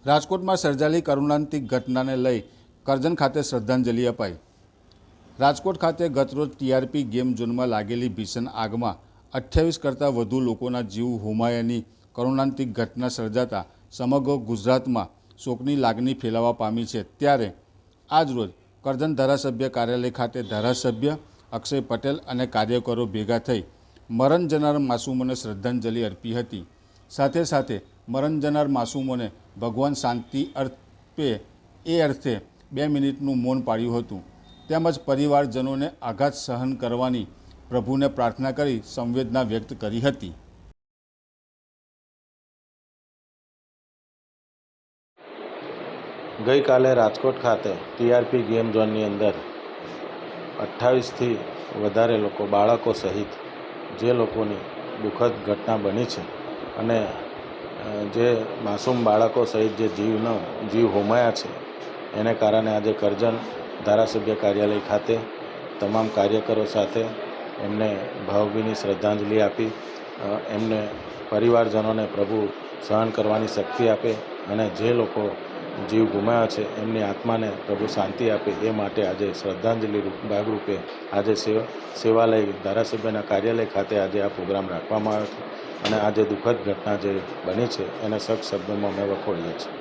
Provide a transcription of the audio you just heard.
રાજકોટમાં સર્જાયેલી કરુણાંતિક ઘટનાને લઈ કરજણ ખાતે શ્રદ્ધાંજલિ અપાઈ। રાજકોટ ખાતે ગતરોજ ટીઆરપી ગેમ ઝોનમાં લાગેલી ભીષણ આગમાં 28 કરતાં વધુ લોકોના જીવ હોમાયાની કરુણાંતિક ઘટના સર્જાતા સમગ્ર ગુજરાતમાં શોકની લાગણી ફેલાવા પામી છે। ત્યારે આજરોજ કરજણ ધારાસભ્ય કાર્યાલય ખાતે ધારાસભ્ય અક્ષય પટેલ અને કાર્યકરો ભેગા થઈ મરણ જનાર માસૂમોને શ્રદ્ધાંજલિ અર્પી હતી। સાથે સાથે મરણ જનાર માસૂમોને ભગવાન શાંતિ અર્પે એ અર્થે 2 મિનિટનું મૌન પાળ્યું હતું તેમજ પરિવારજનોને આઘાત સહન કરવાની પ્રભુને પ્રાર્થના કરી સંવેદના વ્યક્ત કરી હતી। ગઈકાલે રાજકોટ ખાતે ટીઆરપી ગેમ ઝોનની અંદર 28થી વધારે લોકો બાળકો સહિત જે લોકોની દુઃખદ ઘટના બની છે અને જે માસૂમ બાળકો સહિત જે જીવ હોમાયા છે એને કારણે આજે કરજણ ધારાસભ્ય કાર્યાલય ખાતે તમામ કાર્યકરો સાથે એમને ભાવભીની શ્રદ્ધાંજલિ આપી એમને પરિવારજનોને પ્રભુ સહન કરવાની શક્તિ આપે અને જે લોકો જીવ ગુમાવ્યા છે એમની આત્માને પ્રભુ શાંતિ આપે એ માટે આજે શ્રદ્ધાંજલિ ભાગરૂપે આજે સેવાલય ધારાસભ્યના કાર્યાલય ખાતે આજે આ પ્રોગ્રામ રાખવામાં આવ્યો છે અને આજે દુઃખદ ઘટના જે બની છે એને સખ્ત શબ્દોમાં અમે વખોડીએ છીએ।